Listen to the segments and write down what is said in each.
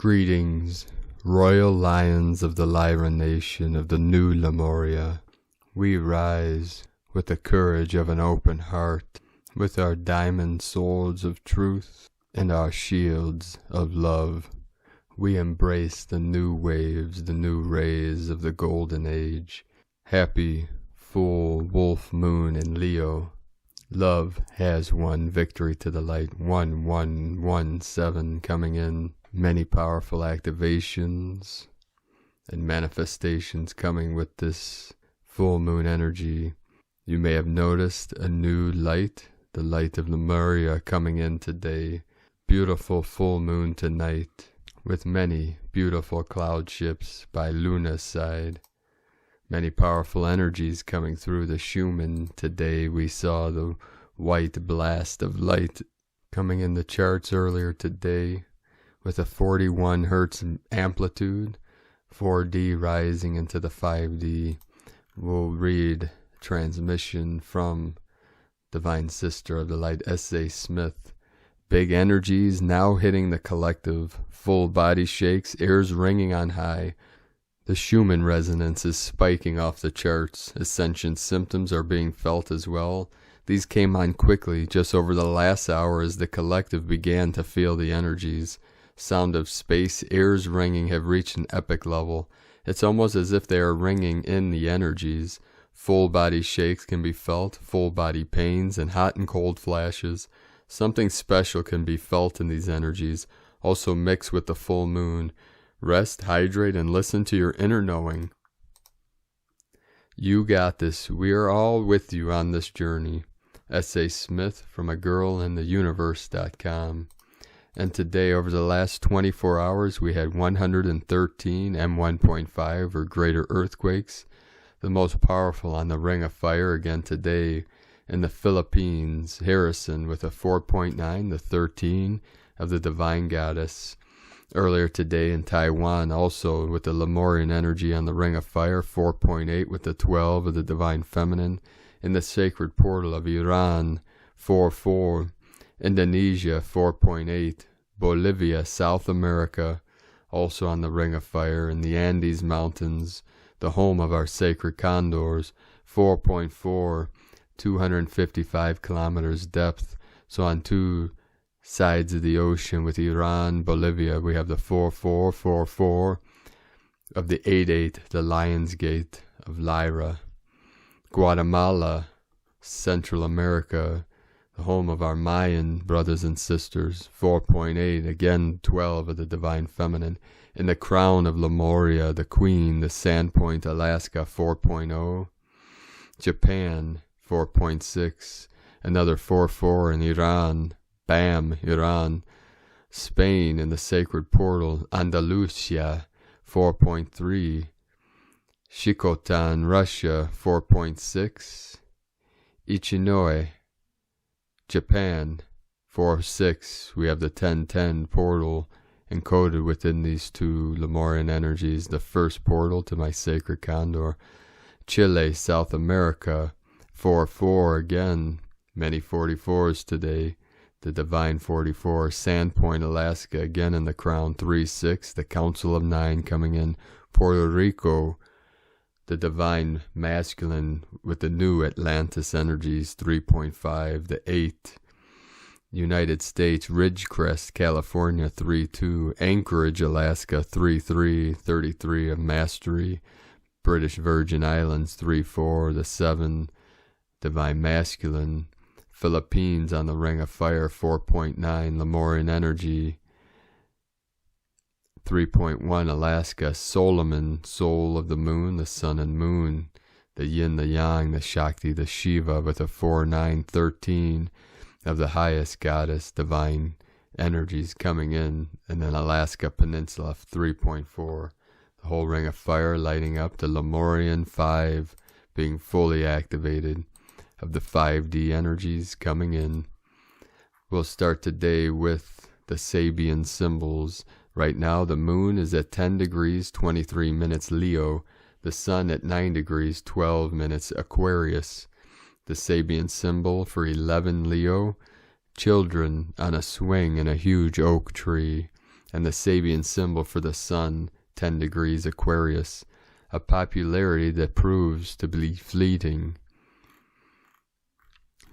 Greetings, royal lions of the Lyra nation of the new Lemuria. We rise with the courage of an open heart, with our diamond swords of truth and our shields of love. We embrace the new waves, the new rays of the golden age. Happy, full wolf moon in Leo. Love has won, victory to the light. 1117 coming in. Many powerful activations and manifestations coming with this full moon energy. You may have noticed a new light, the light of Lemuria coming in today. Beautiful full moon tonight with many beautiful cloud ships by Luna's side. Many powerful energies coming through the Schumann today. We saw the white blast of light coming in the charts earlier today with a 41 hertz amplitude, 4D rising into the 5D. We'll read transmission from Divine Sister of the Light, S.A. Smith. Big energies now hitting the collective. Full body shakes, ears ringing on high. The Schumann resonance is spiking off the charts. Ascension symptoms are being felt as well. These came on quickly just over the last hour as the collective began to feel the energies. Sound of space, ears ringing have reached an epic level. It's almost as if they are ringing in the energies. Full body shakes can be felt, full body pains, and hot and cold flashes. Something special can be felt in these energies, also mixed with the full moon. Rest, hydrate, and listen to your inner knowing. You got this. We are all with you on this journey. S.A. Smith from agirlintheuniverse.com. And today, over the last 24 hours, we had 113 M1.5 or greater earthquakes. The most powerful on the Ring of Fire again today in the Philippines. Harrison with a 4.9, the 13 of the Divine Goddess. Earlier today in Taiwan, also with the Lemurian energy on the Ring of Fire, 4.8 with the 12 of the Divine Feminine. In the Sacred Portal of Iran, 4.4. Indonesia, 4.8. Bolivia, South America, also on the Ring of Fire. In the Andes Mountains, the home of our sacred condors, 4.4. 255 kilometers depth. So on two sides of the ocean with Iran, Bolivia, we have the 4.4 of the 8.8, the Lion's Gate of Lyra. Guatemala, Central America, the home of our Mayan brothers and sisters, 4.8, again 12 of the Divine Feminine. In the crown of Lemuria, the Queen, the Sandpoint, Alaska, 4.0. Japan, 4.6. Another 4.4 in Iran, Bam, Iran. Spain, in the Sacred Portal, Andalusia, 4.3. Shikotan, Russia, 4.6. Ichinoe, Japan, 4.6. We have the 1010 portal encoded within these two Lemurian energies, the first portal to my sacred condor. Chile, South America, 4.4 again, many 44s today. The Divine 44, Sandpoint, Alaska, again in the crown, 3.6. The Council of 9 coming in. Puerto Rico, the Divine Masculine with the new Atlantis energies, 3.5, the 8. United States, Ridgecrest, California, 3.2. Anchorage, Alaska, 3.3, 33 of Mastery. British Virgin Islands, 3.4, the 7, Divine Masculine. Philippines on the Ring of Fire, 4.9, Lemurian Energy. 3.1 Alaska, Solomon, Soul of the Moon, the Sun and Moon, the Yin, the Yang, the Shakti, the Shiva, with a 4.9, 13 of the highest goddess, divine energies coming in, and then Alaska Peninsula, 3.4. The whole Ring of Fire lighting up, the Lemurian 5 being fully activated, of the 5D energies coming in. We'll start today with the Sabian symbols. Right now the moon is at 10 degrees 23 minutes Leo, the sun at 9 degrees 12 minutes Aquarius. The Sabian symbol for 11 Leo, children on a swing in a huge oak tree. and the Sabian symbol for the sun, 10 degrees Aquarius, a popularity that proves to be fleeting.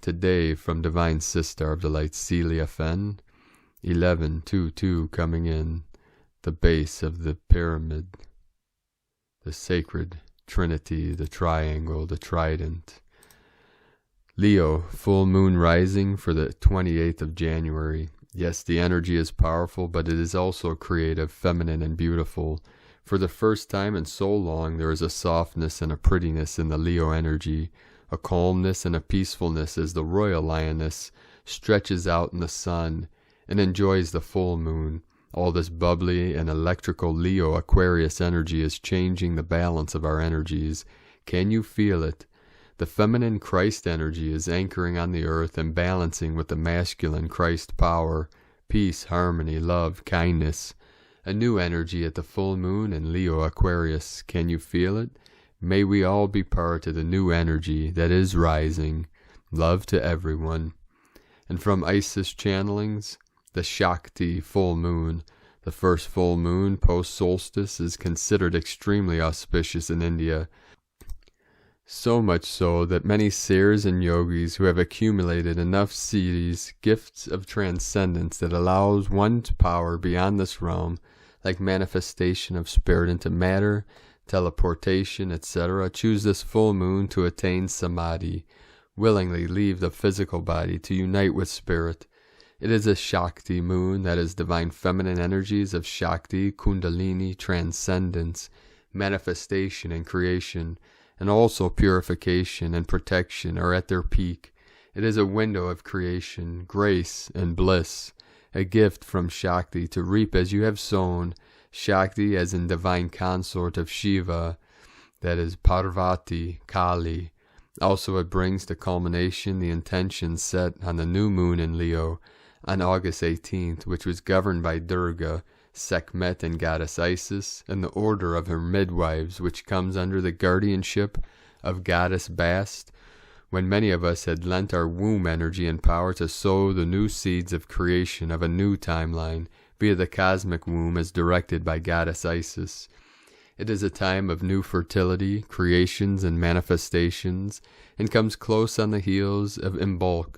Today, from Divine Sister of the Light Celia Fenn, 1122 coming in, the base of the pyramid, the sacred trinity, the triangle, the trident. Leo, full moon rising for the 28th of January. Yes, the energy is powerful, but it is also creative, feminine, and beautiful. For the first time in so long, there is a softness and a prettiness in the Leo energy, a calmness and a peacefulness as the royal lioness stretches out in the sun and enjoys the full moon. All this bubbly and electrical Leo Aquarius energy is changing the balance of our energies. Can you feel it? The feminine Christ energy is anchoring on the earth and balancing with the masculine Christ power, peace, harmony, love, kindness. A new energy at the full moon in Leo Aquarius. Can you feel it? May we all be part of the new energy that is rising. Love to everyone. And from Isis channelings, the Shakti full moon. The first full moon post-solstice is considered extremely auspicious in India. So much so that many seers and yogis who have accumulated enough siddhis, gifts of transcendence that allows one to power beyond this realm, like manifestation of spirit into matter, teleportation, etc., choose this full moon to attain samadhi, willingly leave the physical body to unite with spirit. It is a Shakti moon, that is divine feminine energies of Shakti, Kundalini, transcendence, manifestation and creation, and also purification and protection are at their peak. It is a window of creation, grace, and bliss, a gift from Shakti to reap as you have sown. Shakti as in divine consort of Shiva, that is Parvati, Kali. Also it brings to culmination the intention set on the new moon in Leo on August 18th, which was governed by Durga, Sekhmet, and goddess Isis, and the order of her midwives, which comes under the guardianship of goddess Bast, when many of us had lent our womb energy and power to sow the new seeds of creation of a new timeline via the cosmic womb as directed by goddess Isis. It is a time of new fertility, creations, and manifestations, and comes close on the heels of Imbolc.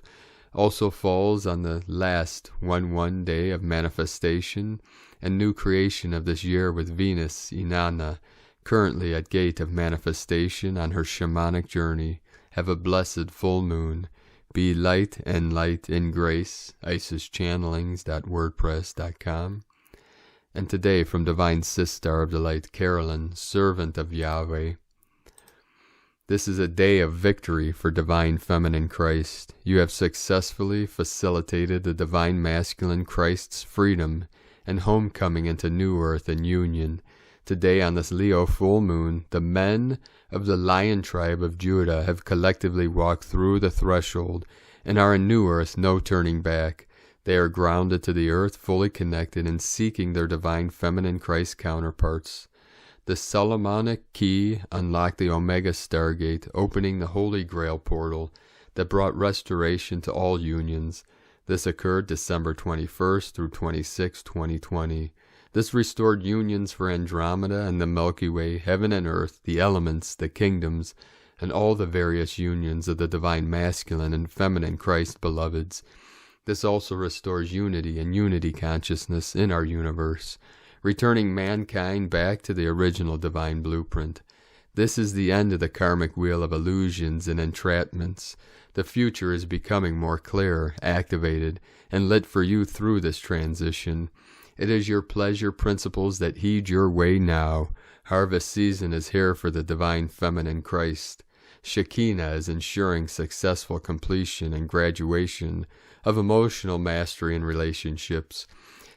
Also falls on the last 1-1 day of manifestation and new creation of this year with Venus, Inanna, currently at gate of manifestation on her shamanic journey. Have a blessed full moon. Be light and light in grace. IsisChannelings.wordpress.com. And today from Divine Sister of the Light, Carolyn, Servant of Yahweh. This is a day of victory for Divine Feminine Christ. You have successfully facilitated the Divine Masculine Christ's freedom and homecoming into new earth and union. Today on this Leo full moon, the men of the Lion tribe of Judah have collectively walked through the threshold and are in new earth, no turning back. They are grounded to the earth, fully connected and seeking their Divine Feminine Christ counterparts. The Solomonic key unlocked the Omega Stargate, opening the Holy Grail portal that brought restoration to all unions. This occurred December 21st through 26, 2020. This restored unions for Andromeda and the Milky Way, heaven and earth, the elements, the kingdoms, and all the various unions of the Divine Masculine and Feminine Christ beloveds. This also restores unity and unity consciousness in our universe, returning mankind back to the original divine blueprint. This is the end of the karmic wheel of illusions and entrapments. The future is becoming more clear, activated, and lit for you through this transition. It is your pleasure principles that heed your way now. Harvest season is here for the Divine Feminine Christ. Shekinah is ensuring successful completion and graduation of emotional mastery in relationships.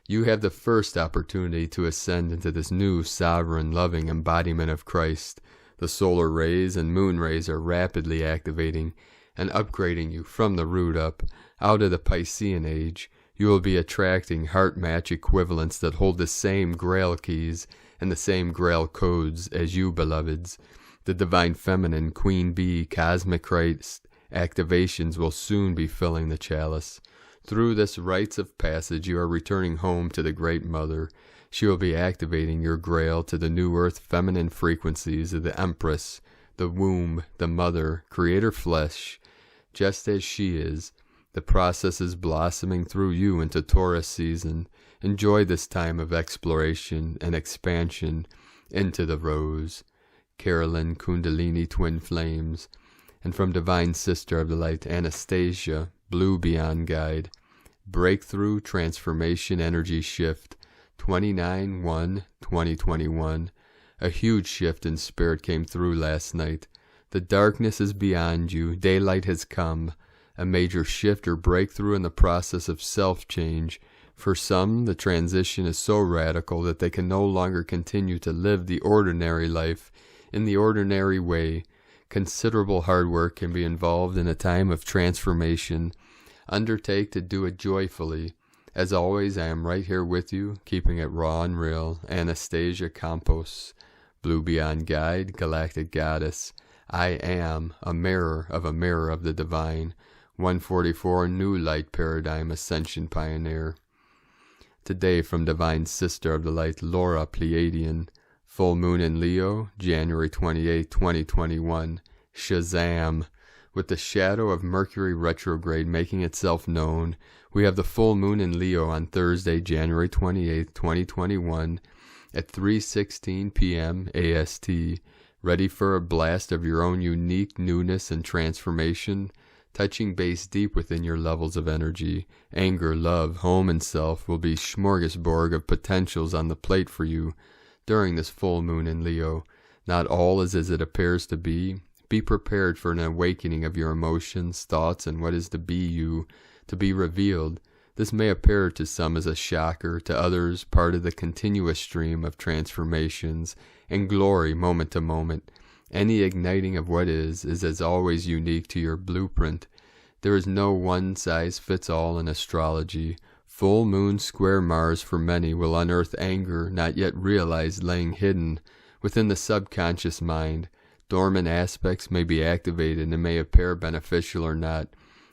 You have the first opportunity to ascend into this new, sovereign, loving embodiment of Christ. The solar rays and moon rays are rapidly activating and upgrading you from the root up. Out of the Piscean age, you will be attracting heart-match equivalents that hold the same Grail keys and the same Grail codes as you, beloveds. The Divine Feminine, Queen Bee, Cosmic Christ activations will soon be filling the chalice. Through this rites of passage, you are returning home to the Great Mother. She will be activating your grail to the new earth feminine frequencies of the Empress, the womb, the mother, creator flesh, just as she is. The process is blossoming through you into Taurus season. Enjoy this time of exploration and expansion into the rose. Carolyn Kundalini Twin Flames. And from Divine Sister of the Light, Anastasia, Blue Beyond Guide. Breakthrough Transformation Energy Shift, 29/1/2021. A huge shift in spirit came through last night. The darkness is beyond you. Daylight has come. A major shift or breakthrough in the process of self-change. For some, the transition is so radical that they can no longer continue to live the ordinary life in the ordinary way. Considerable hard work can be involved in a time of transformation. Undertake to do it joyfully. As always, I am right here with you, keeping it raw and real. Anastasia Campos, Blue Beyond Guide, Galactic Goddess. I am a mirror of the divine. 144 New Light Paradigm Ascension Pioneer. Today from Divine Sister of the Light, Laura Pleiadian. Full Moon in Leo, January 28, 2021. Shazam! With the shadow of Mercury retrograde making itself known, we have the full moon in Leo on Thursday, January 28, 2021, at 3:16 p.m. AST. Ready for a blast of your own unique newness and transformation, touching base deep within your levels of energy. Anger, love, home, and self will be smorgasbord of potentials on the plate for you during this full moon in Leo. Not all is as it appears to be. Be prepared for an awakening of your emotions, thoughts, and what is to be you, to be revealed. This may appear to some as a shocker, to others part of the continuous stream of transformations and glory moment to moment. Any igniting of what is as always unique to your blueprint. There is no one-size-fits-all in astrology. Full moon square Mars for many will unearth anger not yet realized laying hidden within the subconscious mind. Dormant aspects may be activated and may appear beneficial or not.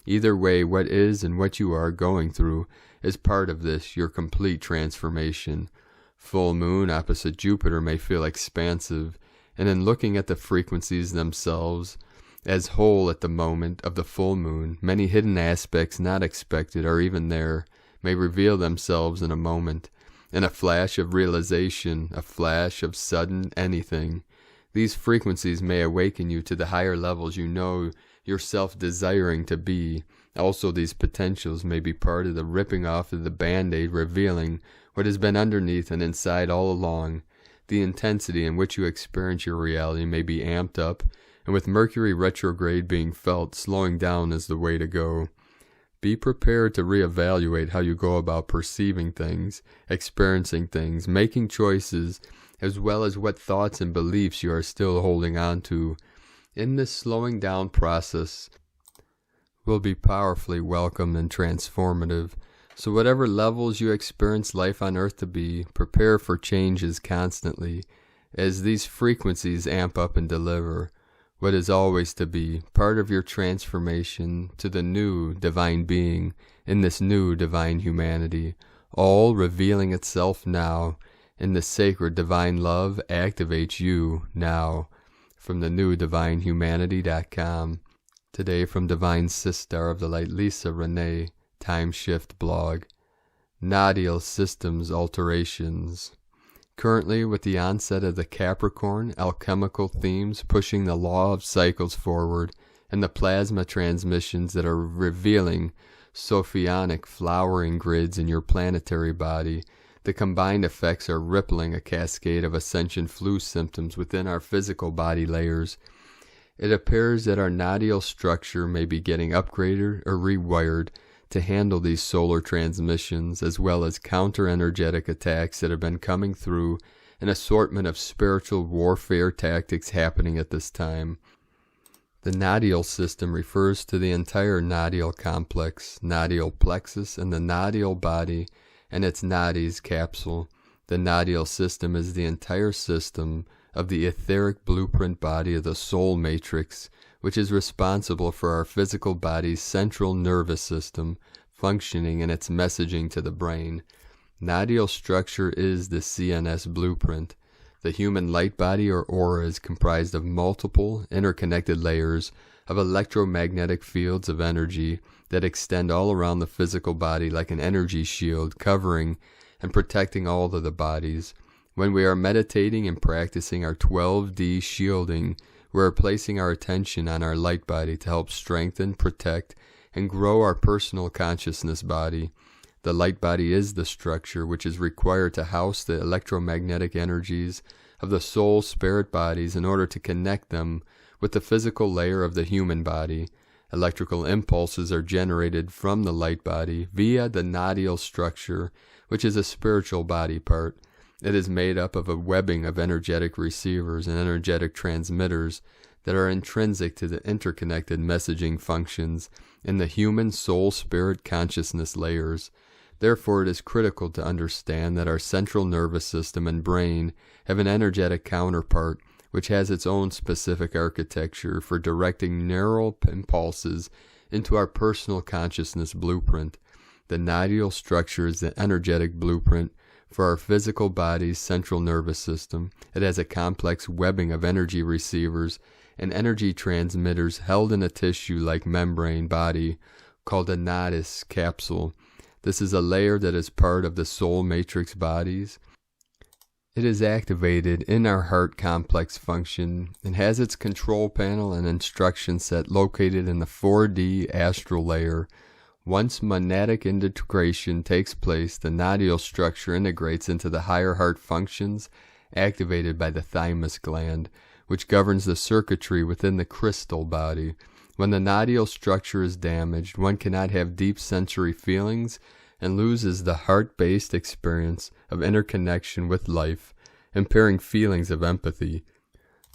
Either way, what is and what you are going through is part of this, your complete transformation. Full moon opposite Jupiter may feel expansive, and in looking at the frequencies themselves as whole at the moment of the full moon, many hidden aspects not expected or even there may reveal themselves in a moment, in a flash of realization, a flash of sudden anything. These frequencies may awaken you to the higher levels you know yourself desiring to be. Also, these potentials may be part of the ripping off of the Band-Aid, revealing what has been underneath and inside all along. The intensity in which you experience your reality may be amped up, and with Mercury retrograde being felt, slowing down is the way to go. Be prepared to reevaluate how you go about perceiving things, experiencing things, making choices, as well as what thoughts and beliefs you are still holding on to. In this slowing down process will be powerfully welcome and transformative. So whatever levels you experience life on earth to be, prepare for changes constantly, as these frequencies amp up and deliver what is always to be, part of your transformation to the new divine being in this new divine humanity, all revealing itself now. In the sacred divine love activates you now. From the newdivinehumanity.com. Today from Divine Sister of the Light, Lisa Renee, Time Shift blog. Nodal systems alterations. Currently, with the onset of the Capricorn, alchemical themes pushing the law of cycles forward, and the plasma transmissions that are revealing Sophionic flowering grids in your planetary body, the combined effects are rippling a cascade of ascension flu symptoms within our physical body layers. It appears that our nodal structure may be getting upgraded or rewired to handle these solar transmissions, as well as counter-energetic attacks that have been coming through, an assortment of spiritual warfare tactics happening at this time. The nodal system refers to the entire nodal complex, nodal plexus, and the nodal body, and its nadis capsule. The nodal system is the entire system of the etheric blueprint body of the soul matrix, which is responsible for our physical body's central nervous system, functioning in its messaging to the brain. Nodal structure is the CNS blueprint. The human light body or aura is comprised of multiple interconnected layers of electromagnetic fields of energy that extend all around the physical body like an energy shield, covering and protecting all of the bodies. When we are meditating and practicing our 12D shielding, we are placing our attention on our light body to help strengthen, protect, and grow our personal consciousness body. The light body is the structure which is required to house the electromagnetic energies of the soul spirit bodies in order to connect them with the physical layer of the human body. Electrical impulses are generated from the light body via the nodal structure, which is a spiritual body part. It is made up of a webbing of energetic receivers and energetic transmitters that are intrinsic to the interconnected messaging functions in the human soul spirit consciousness layers. Therefore, it is critical to understand that our central nervous system and brain have an energetic counterpart which has its own specific architecture for directing neural impulses into our personal consciousness blueprint. The nodal structure is the energetic blueprint for our physical body's central nervous system. It has a complex webbing of energy receivers and energy transmitters held in a tissue-like membrane body called a nodus capsule. This is a layer that is part of the soul matrix bodies. It is activated in our heart complex function and has its control panel and instruction set located in the 4D astral layer. Once monadic integration takes place, the nodal structure integrates into the higher heart functions activated by the thymus gland, which governs the circuitry within the crystal body. When the nodal structure is damaged, one cannot have deep sensory feelings and loses the heart-based experience of interconnection with life, impairing feelings of empathy.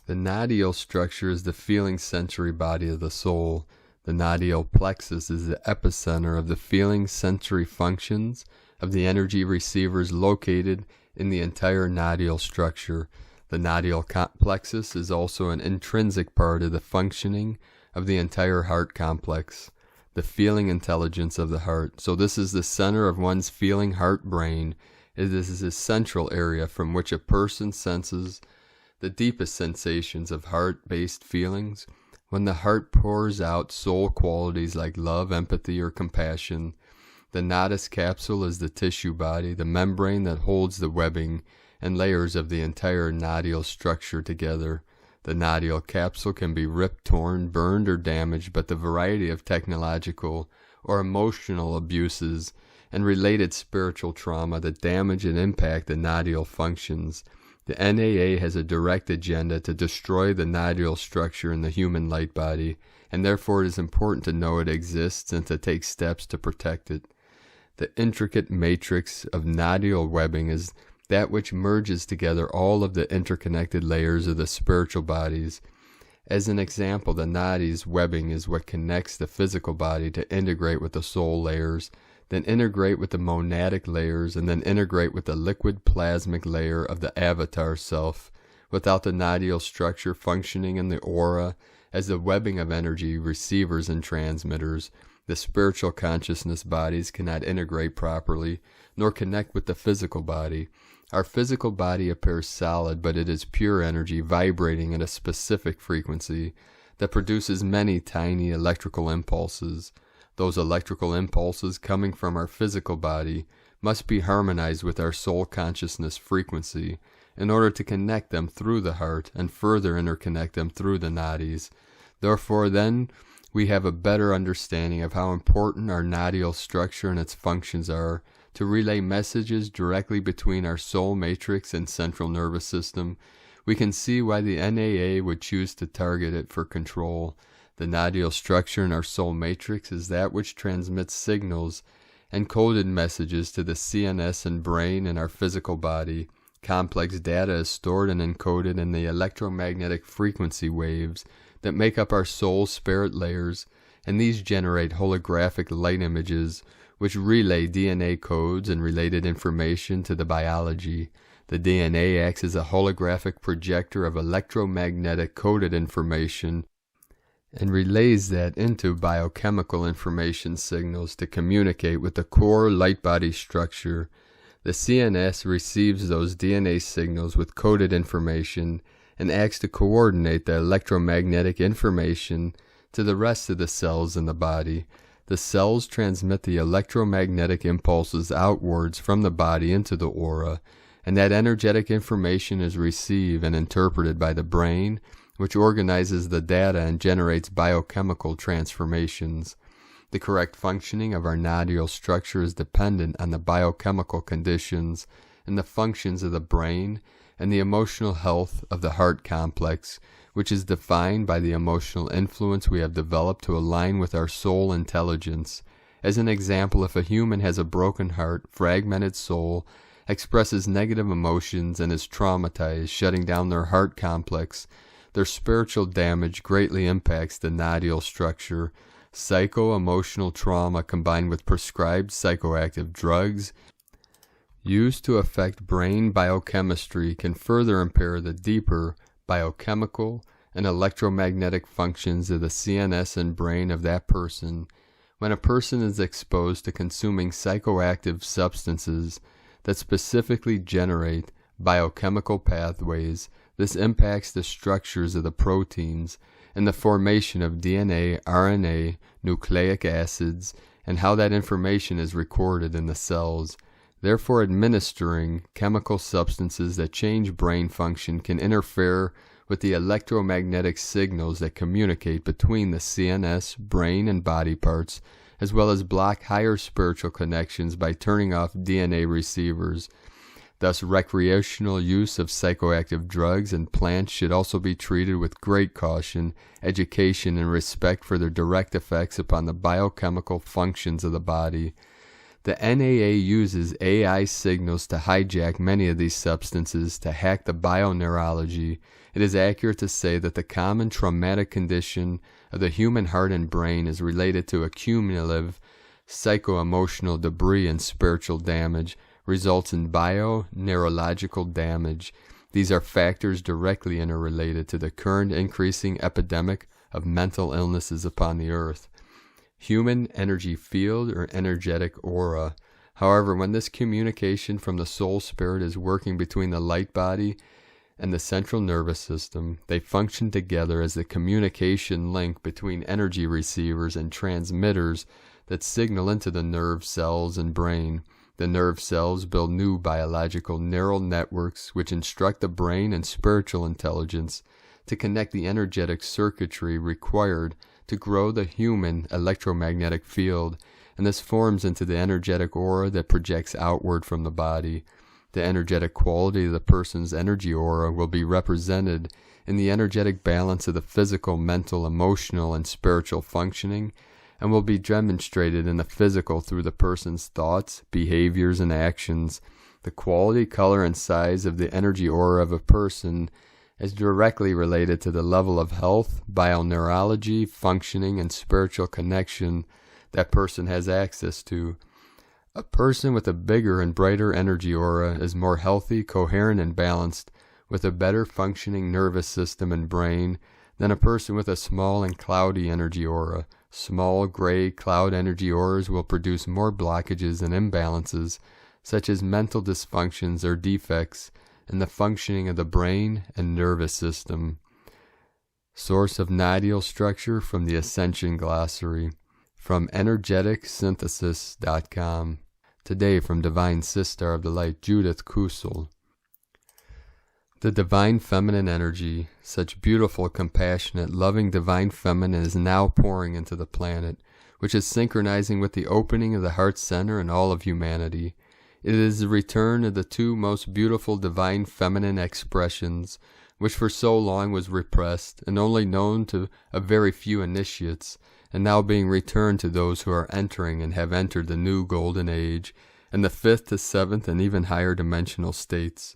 The nodal structure is the feeling sensory body of the soul. The nodal plexus is the epicenter of the feeling sensory functions of the energy receivers located in the entire nodal structure. The nodal plexus is also an intrinsic part of the functioning of the entire heart complex, the feeling intelligence of the heart. So this is the center of one's feeling heart-brain. It is the central area from which a person senses the deepest sensations of heart-based feelings. When the heart pours out soul qualities like love, empathy, or compassion, the nodus capsule is the tissue body, the membrane that holds the webbing and layers of the entire nodal structure together. The nodal capsule can be ripped, torn, burned, or damaged, but the variety of technological or emotional abuses and related spiritual trauma that damage and impact the nodal functions. The NAA has a direct agenda to destroy the nodal structure in the human light body, and therefore it is important to know it exists and to take steps to protect it. The intricate matrix of nodal webbing is that which merges together all of the interconnected layers of the spiritual bodies. As an example, the nadis webbing is what connects the physical body to integrate with the soul layers, then integrate with the monadic layers, and then integrate with the liquid plasmic layer of the avatar self. Without the nodal structure functioning in the aura as the webbing of energy receivers and transmitters, the spiritual consciousness bodies cannot integrate properly, nor connect with the physical body. Our physical body appears solid, but it is pure energy vibrating at a specific frequency that produces many tiny electrical impulses. Those electrical impulses coming from our physical body must be harmonized with our soul consciousness frequency in order to connect them through the heart and further interconnect them through the nadis. Therefore, then, we have a better understanding of how important our nodal structure and its functions are to relay messages directly between our soul matrix and central nervous system. We can see why the NAA would choose to target it for control. The nodal structure in our soul matrix is that which transmits signals and coded messages to the CNS and brain in our physical body. Complex data is stored and encoded in the electromagnetic frequency waves that make up our soul spirit layers, and these generate holographic light images which relay DNA codes and related information to the biology. The DNA acts as a holographic projector of electromagnetic coded information and relays that into biochemical information signals to communicate with the core light body structure. The CNS receives those DNA signals with coded information and acts to coordinate the electromagnetic information to the rest of the cells in the body. The cells transmit the electromagnetic impulses outwards from the body into the aura, and that energetic information is received and interpreted by the brain, which organizes the data and generates biochemical transformations. The correct functioning of our nodule structure is dependent on the biochemical conditions and the functions of the brain and the emotional health of the heart complex, which is defined by the emotional influence we have developed to align with our soul intelligence. As an example, if a human has a broken heart, fragmented soul, expresses negative emotions, and is traumatized, shutting down their heart complex, their spiritual damage greatly impacts the nodule structure. Psycho-emotional trauma combined with prescribed psychoactive drugs used to affect brain biochemistry can further impair the deeper biochemical and electromagnetic functions of the CNS and brain of that person. When a person is exposed to consuming psychoactive substances that specifically generate biochemical pathways, this impacts the structures of the proteins and the formation of DNA, RNA, nucleic acids, and how that information is recorded in the cells. Therefore, administering chemical substances that change brain function can interfere with the electromagnetic signals that communicate between the CNS, brain, and body parts, as well as block higher spiritual connections by turning off DNA receivers. Thus, recreational use of psychoactive drugs and plants should also be treated with great caution, education, and respect for their direct effects upon the biochemical functions of the body. The NAA uses AI signals to hijack many of these substances to hack the bioneurology. It is accurate to say that the common traumatic condition of the human heart and brain is related to accumulative psycho-emotional debris and spiritual damage, results in bio-neurological damage. These are factors directly interrelated to the current increasing epidemic of mental illnesses upon the earth. Human energy field or energetic aura. However, when this communication from the soul spirit is working between the light body and the central nervous system, they function together as the communication link between energy receivers and transmitters that signal into the nerve cells and brain. The nerve cells build new biological neural networks which instruct the brain and spiritual intelligence to connect the energetic circuitry required to grow the human electromagnetic field, and this forms into the energetic aura that projects outward from the body. The energetic quality of the person's energy aura will be represented in the energetic balance of the physical, mental, emotional, and spiritual functioning, and will be demonstrated in the physical through the person's thoughts, behaviors, and actions. The quality, color, and size of the energy aura of a person is directly related to the level of health, bioneurology, functioning, and spiritual connection that person has access to. A person with a bigger and brighter energy aura is more healthy, coherent, and balanced, with a better functioning nervous system and brain than a person with a small and cloudy energy aura. Small, gray, cloud energy auras will produce more blockages and imbalances, such as mental dysfunctions or defects in the functioning of the brain and nervous system. Source of nodule structure from the Ascension Glossary, from energeticsynthesis.com. Today from Divine Sister of the Light, Judith Kusel. The divine feminine energy, such beautiful, compassionate, loving divine feminine is now pouring into the planet, which is synchronizing with the opening of the heart center and all of humanity. It is the return of the two most beautiful divine feminine expressions, which for so long was repressed and only known to a very few initiates, and now being returned to those who are entering and have entered the new golden age, and the 5th to 7th and even higher dimensional states.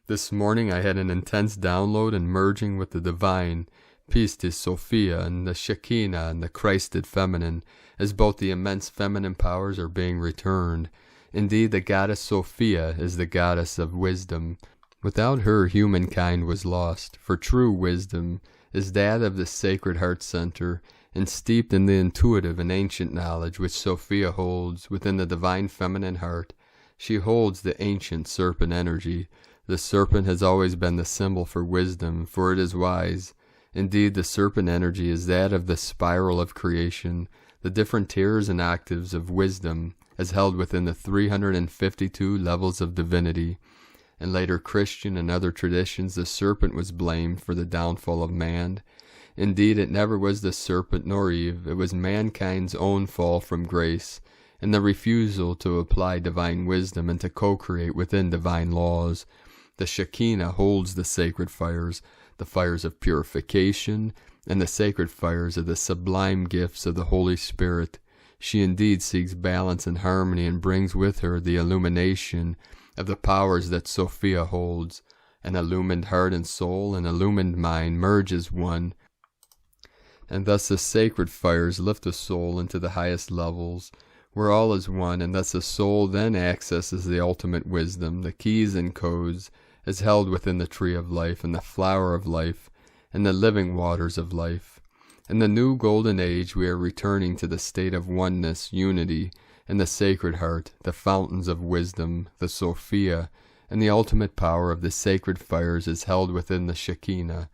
This morning I had an intense download and merging with the divine, Pistis Sophia, and the Shekinah and the Christed feminine, as both the immense feminine powers are being returned. Indeed, the goddess Sophia is the goddess of wisdom. Without her, humankind was lost, for true wisdom is that of the Sacred Heart Center, and steeped in the intuitive and ancient knowledge which Sophia holds within the divine feminine heart. She holds the ancient serpent energy. The serpent has always been the symbol for wisdom, for it is wise. Indeed, the serpent energy is that of the spiral of creation, the different tiers and octaves of wisdom, as held within the 352 levels of divinity. In later Christian and other traditions, the serpent was blamed for the downfall of man. Indeed, it never was the serpent nor Eve. It was mankind's own fall from grace, and the refusal to apply divine wisdom and to co-create within divine laws. The Shekinah holds the sacred fires, the fires of purification, and the sacred fires of the sublime gifts of the Holy Spirit. She indeed seeks balance and harmony, and brings with her the illumination of the powers that Sophia holds. An illumined heart and soul, an illumined mind merge as one, and thus the sacred fires lift the soul into the highest levels, where all is one, and thus the soul then accesses the ultimate wisdom, the keys and codes, as held within the tree of life, and the flower of life, and the living waters of life. In the new golden age we are returning to the state of oneness, unity, and the Sacred Heart, the fountains of wisdom, the Sophia, and the ultimate power of the sacred fires is held within the Shekinah.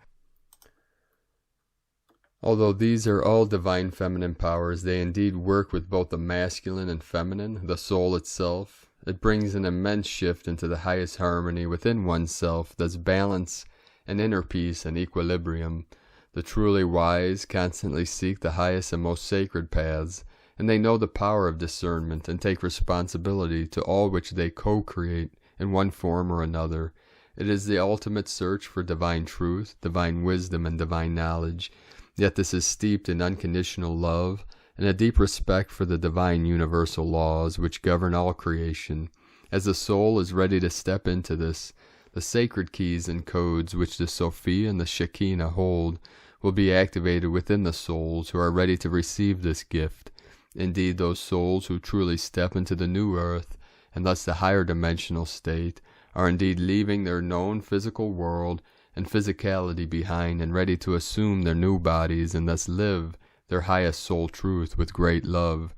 Although these are all divine feminine powers, they indeed work with both the masculine and feminine, the soul itself. It brings an immense shift into the highest harmony within oneself, thus balance and inner peace and equilibrium. The truly wise constantly seek the highest and most sacred paths, and they know the power of discernment and take responsibility to all which they co-create in one form or another. It is the ultimate search for divine truth, divine wisdom, and divine knowledge. Yet this is steeped in unconditional love and a deep respect for the divine universal laws which govern all creation. As the soul is ready to step into this, the sacred keys and codes which the Sophia and the Shekinah hold will be activated within the souls who are ready to receive this gift. Indeed, those souls who truly step into the new earth, and thus the higher dimensional state, are indeed leaving their known physical world and physicality behind, and ready to assume their new bodies and thus live their highest soul truth with great love.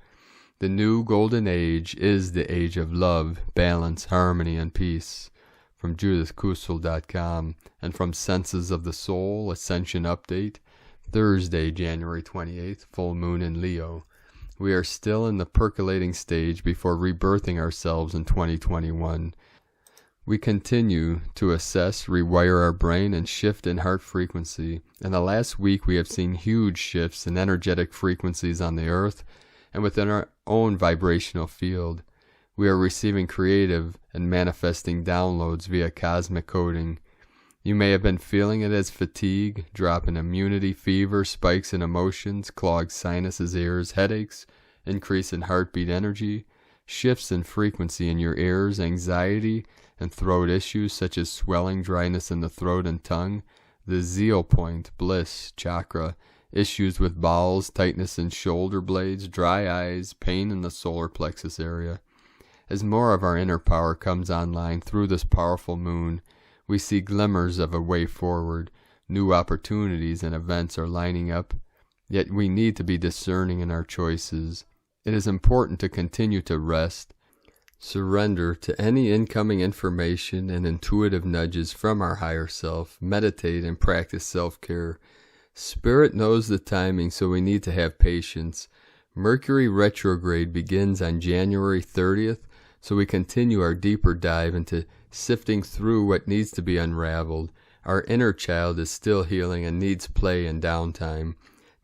The new golden age is the age of love, balance, harmony, and peace. From JudithKusel.com, and from Senses of the Soul Ascension Update, Thursday, January 28th, full moon in Leo. We are still in the percolating stage before rebirthing ourselves in 2021. We continue to assess, rewire our brain, and shift in heart frequency. In the last week, we have seen huge shifts in energetic frequencies on the earth and within our own vibrational field. We are receiving creative and manifesting downloads via cosmic coding. You may have been feeling it as fatigue, drop in immunity, fever, spikes in emotions, clogged sinuses, ears, headaches, increase in heartbeat energy, shifts in frequency in your ears, anxiety, and throat issues such as swelling, dryness in the throat and tongue, the zeal point, bliss, chakra, issues with bowels, tightness in shoulder blades, dry eyes, pain in the solar plexus area. As more of our inner power comes online through this powerful moon, we see glimmers of a way forward. New opportunities and events are lining up, yet we need to be discerning in our choices. It is important to continue to rest, surrender to any incoming information and intuitive nudges from our higher self, meditate and practice self-care. Spirit knows the timing, so we need to have patience. Mercury retrograde begins on January 30th, so we continue our deeper dive into sifting through what needs to be unraveled. Our inner child is still healing and needs play and downtime.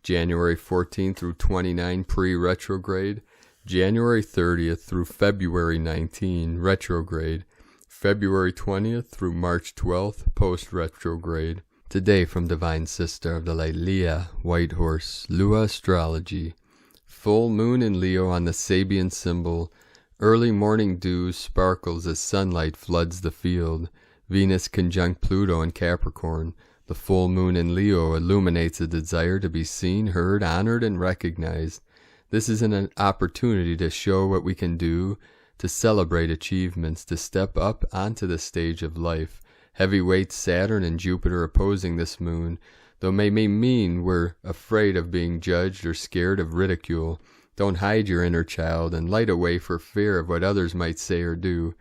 January 14th through 29 pre-retrograde, January 30th through February 19 retrograde, February 20th through March 12th post-retrograde. Today from Divine Sister of the Light, Leah Whitehorse, Lua Astrology. Full moon in Leo on the Sabian symbol. Early morning dew sparkles as sunlight floods the field. Venus conjunct Pluto in Capricorn. The full moon in Leo illuminates a desire to be seen, heard, honored, and recognized. This is an opportunity to show what we can do, to celebrate achievements, to step up onto the stage of life. Heavyweight Saturn and Jupiter opposing this moon, Though may mean we're afraid of being judged or scared of ridicule, don't hide your inner child and light away for fear of what others might say or do.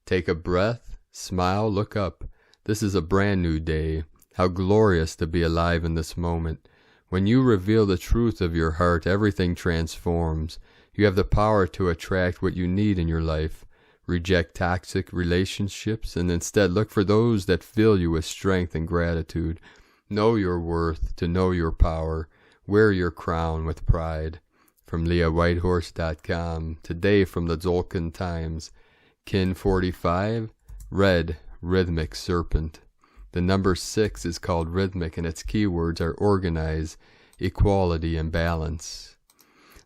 Take a breath, smile, look up. This is a brand new day. How glorious to be alive in this moment. When you reveal the truth of your heart, everything transforms. You have the power to attract what you need in your life. Reject toxic relationships and instead look for those that fill you with strength and gratitude. Know your worth, to know your power. Wear your crown with pride. From LeahWhitehorse.com, today from the Tzolk'in Times, Kin 45, red, rhythmic serpent. The number 6 is called rhythmic, and its keywords are organize, equality, and balance.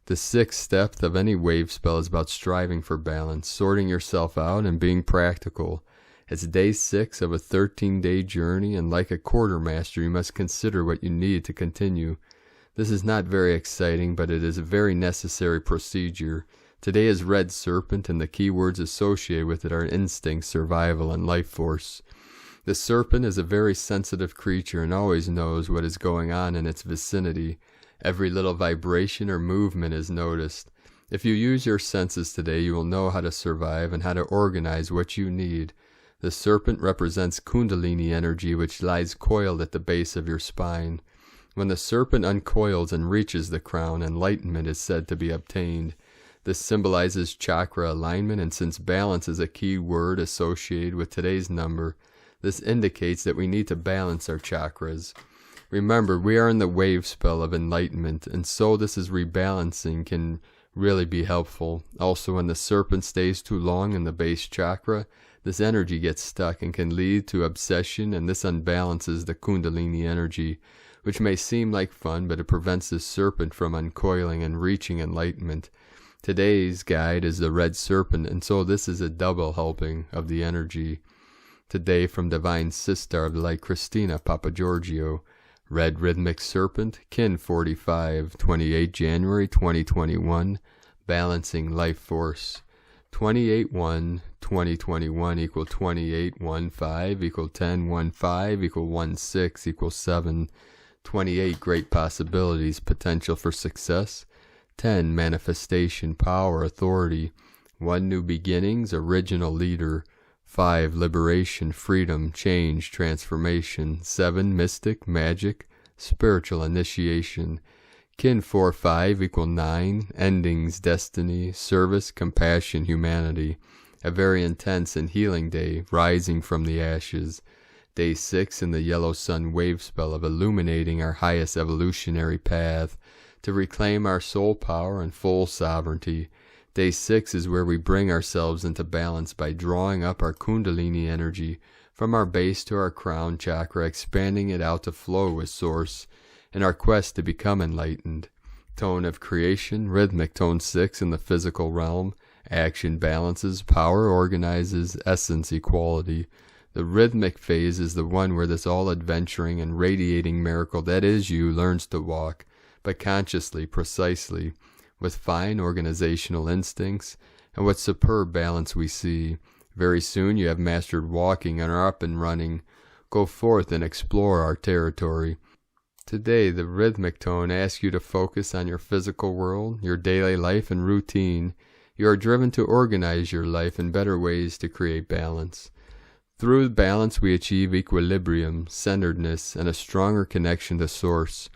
The 6th step of any wave spell is about striving for balance, sorting yourself out, and being practical. It's day 6 of a 13-day journey, and like a quartermaster, you must consider what you need to continue. This is not very exciting, but it is a very necessary procedure. Today is red serpent, and the keywords associated with it are instinct, survival, and life force. The serpent is a very sensitive creature and always knows what is going on in its vicinity. Every little vibration or movement is noticed. If you use your senses today, you will know how to survive and how to organize what you need. The serpent represents Kundalini energy, which lies coiled at the base of your spine. When the serpent uncoils and reaches the crown, enlightenment is said to be obtained. This symbolizes chakra alignment, and since balance is a key word associated with today's number, this indicates that we need to balance our chakras. Remember, we are in the wave spell of enlightenment, and so this is rebalancing can really be helpful. Also, when the serpent stays too long in the base chakra, this energy gets stuck and can lead to obsession, and this unbalances the Kundalini energy, which may seem like fun, but it prevents the serpent from uncoiling and reaching enlightenment. Today's guide is the red serpent, and so this is a double helping of the energy. Today from Divine Sister of the Light, Christina Papagiorgio, red rhythmic serpent, Kin 45, 28 January 2021, balancing life force. 28-1, 2021 equal 28-1-5 equal 10-1-5 equal 1-6 equal 7. 28 great possibilities, potential for success. 10 manifestation, power, authority. 1 new beginnings, original leader. 5 liberation, freedom, change, transformation. 7 mystic, magic, spiritual initiation. Kin 4-5 equal 9 endings, destiny, service, compassion, humanity. A very intense and healing day, rising from the ashes. Day 6 in the yellow sun wave spell of illuminating our highest evolutionary path to reclaim our soul power and full sovereignty. Day 6 is where we bring ourselves into balance by drawing up our Kundalini energy from our base to our crown chakra, expanding it out to flow with Source in our quest to become enlightened. Tone of creation, rhythmic tone 6 in the physical realm. Action balances, power organizes, essence equality. The rhythmic phase is the one where this all-adventuring and radiating miracle that is you learns to walk, but consciously, precisely, with fine organizational instincts, and what superb balance we see. Very soon you have mastered walking and are up and running. Go forth and explore our territory. Today, the rhythmic tone asks you to focus on your physical world, your daily life and routine. You are driven to organize your life in better ways to create balance. Through balance we achieve equilibrium, centeredness, and a stronger connection to Source.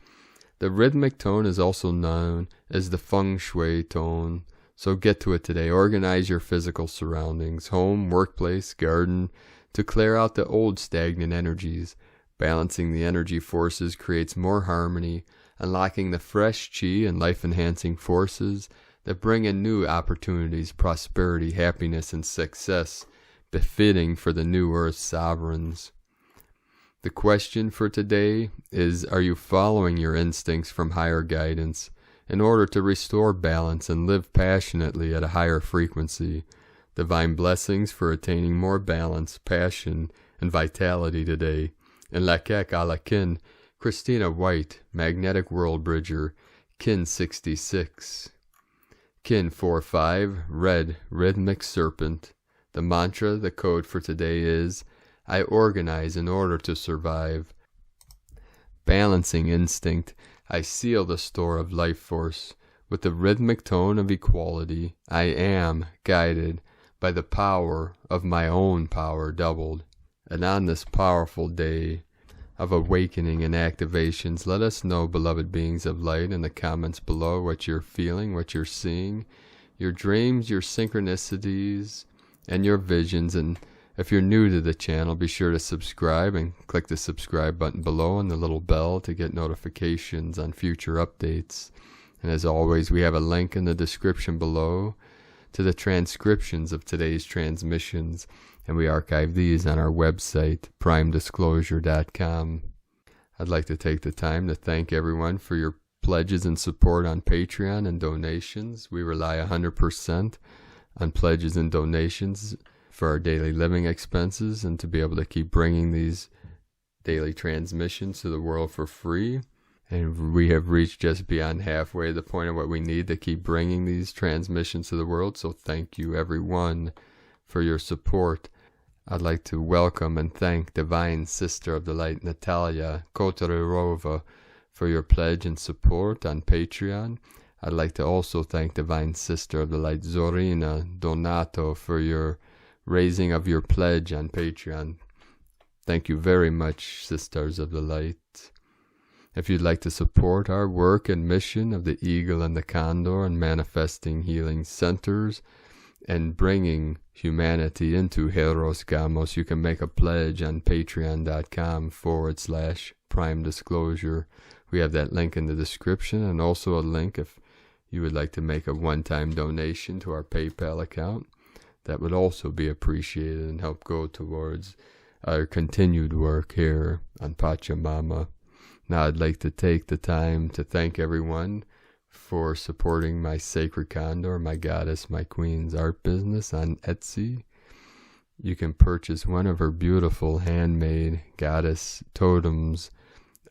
The rhythmic tone is also known as the feng shui tone, so get to it today. Organize your physical surroundings, home, workplace, garden, to clear out the old stagnant energies. Balancing the energy forces creates more harmony, unlocking the fresh chi and life-enhancing forces that bring in new opportunities, prosperity, happiness, and success, befitting for the new earth sovereigns. The question for today is, are you following your instincts from higher guidance in order to restore balance and live passionately at a higher frequency? Divine blessings for attaining more balance, passion, and vitality today. In Lakek Alakin, Christina White, Magnetic World Bridger, Kin 66. Kin 4-5, red, rhythmic serpent. The mantra, the code for today is, I organize in order to survive. balancing instinct, I seal the store of life force with the rhythmic tone of equality. I am guided by the power of my own power doubled. And on this powerful day of awakening and activations, let us know, beloved beings of light, in the comments below what you're feeling, what you're seeing, your dreams, your synchronicities, and your visions. And if you're new to the channel, be sure to subscribe and click the subscribe button below and the little bell to get notifications on future updates. And as always, we have a link in the description below to the transcriptions of today's transmissions, and we archive these on our website, primedisclosure.com. I'd like to take the time to thank everyone for your pledges and support on Patreon and donations. We rely 100% on pledges and donations for our daily living expenses and to be able to keep bringing these daily transmissions to the world for free. And we have reached just beyond halfway the point of what we need to keep bringing these transmissions to the world. So thank you, everyone, for your support. I'd like to welcome and thank Divine Sister of the Light, Natalia Kotarova, for your pledge and support on Patreon. I'd like to also thank Divine Sister of the Light, Zorina Donato, for your raising of your pledge on Patreon. Thank you very much, Sisters of the Light. If you'd like to support our work and mission of the Eagle and the Condor and manifesting healing centers and bringing humanity into Heros Gamos, you can make a pledge on patreon.com/Prime Disclosure. We have that link in the description, and also a link if you would like to make a one-time donation to our PayPal account. That would also be appreciated and help go towards our continued work here on Pachamama. Now I'd like to take the time to thank everyone for supporting my Sacred Condor, my Goddess, my Queen's art business on Etsy. You can purchase one of her beautiful handmade goddess totems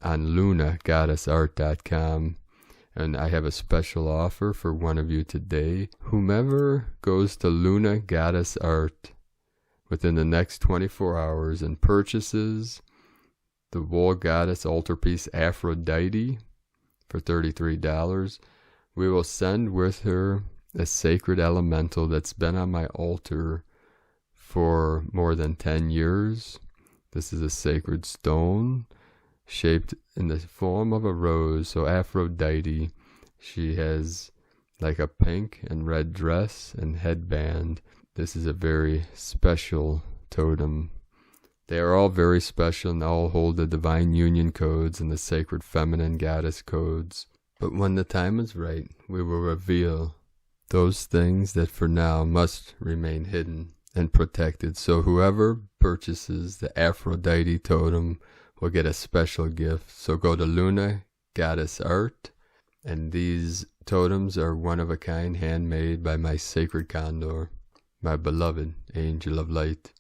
on lunagoddessart.com. And I have a special offer for one of you today. Whomever goes to Luna Goddess Art within the next 24 hours and purchases the Wool Goddess altarpiece Aphrodite for $33, we will send with her a sacred elemental that's been on my altar for more than 10 years. This is a sacred stone shaped in the form of a rose. So Aphrodite, she has like a pink and red dress and headband. This is a very special totem. They are all very special and all hold the divine union codes and the sacred feminine goddess codes. But when the time is right, we will reveal those things that for now must remain hidden and protected. So whoever purchases the Aphrodite totem will get a special gift. So go to Luna Goddess Art, and these totems are one of a kind, handmade by my Sacred Condor, my beloved Angel of Light.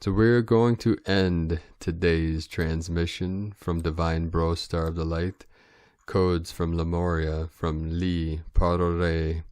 So we're going to end today's transmission from Divine Bro Star of the Light, codes from Lemuria, from Li, Parore,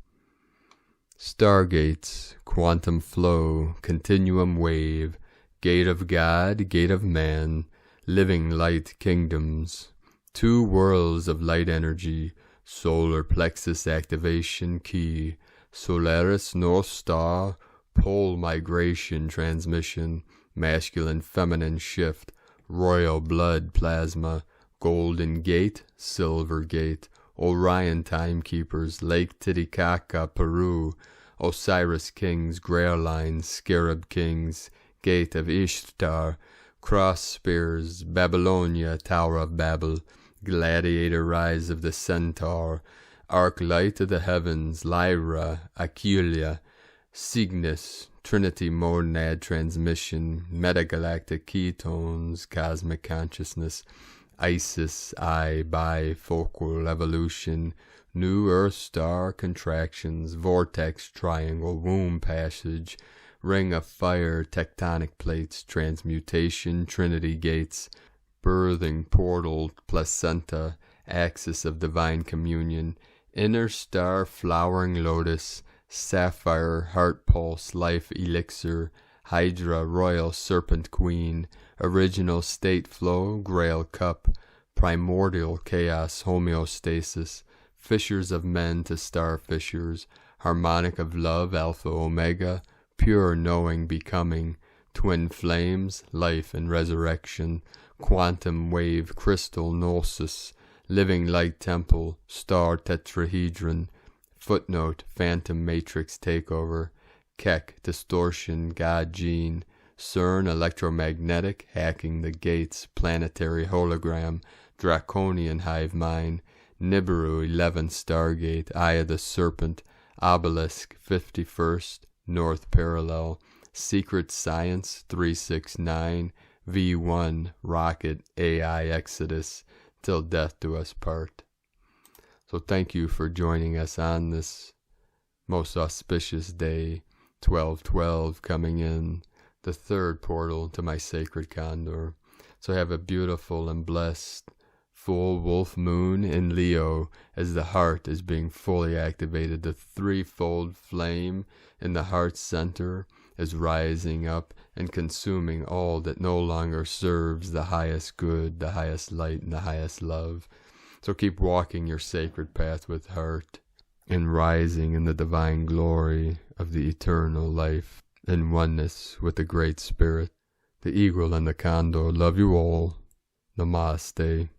Stargates, Quantum Flow, Continuum Wave, Gate of God, Gate of Man, Living Light Kingdoms, 2 worlds of light energy, Solar Plexus Activation Key, Solaris North Star, Pole Migration Transmission, Masculine Feminine Shift, Royal Blood Plasma, Golden Gate, Silver Gate, Orion Timekeepers, Lake Titicaca, Peru, Osiris Kings, Grail Lines, Scarab Kings, Gate of Ishtar, Cross Spears, Babylonia, Tower of Babel, Gladiator Rise of the Centaur, Arc Light of the Heavens, Lyra, Aquilia, Cygnus, Trinity Monad Transmission, Metagalactic Ketones, Cosmic Consciousness, Isis, I, Bifocal Evolution, New Earth Star Contractions, Vortex Triangle, Womb Passage, Ring of Fire, Tectonic Plates, Transmutation, Trinity Gates, Birthing Portal, Placenta, Axis of Divine Communion, Inner Star, Flowering Lotus, Sapphire, Heart Pulse, Life Elixir, Hydra, Royal Serpent Queen, Original State Flow, Grail Cup, primordial chaos homeostasis, fishers of men to star fishers, harmonic of love, alpha omega, pure knowing becoming, twin flames, life and resurrection, quantum wave, crystal gnosis, living light temple, star tetrahedron, footnote, phantom matrix takeover, Keck, distortion, God gene, CERN, electromagnetic, hacking the gates, planetary hologram, draconian hive mind, Nibiru, 11 Stargate, Eye of the Serpent, Obelisk, 51st, North Parallel, Secret Science, 369, V1, Rocket, AI Exodus, till death do us part. So thank you for joining us on this most auspicious day, 12/12 coming in, the third portal to my sacred condor. So have a beautiful and blessed full wolf moon in Leo as the heart is being fully activated. The threefold flame in the heart center is rising up and consuming all that no longer serves the highest good, the highest light, and the highest love. So keep walking your sacred path with heart and rising in the divine glory of the eternal life in oneness with the Great Spirit. The eagle and the condor love you all. Namaste.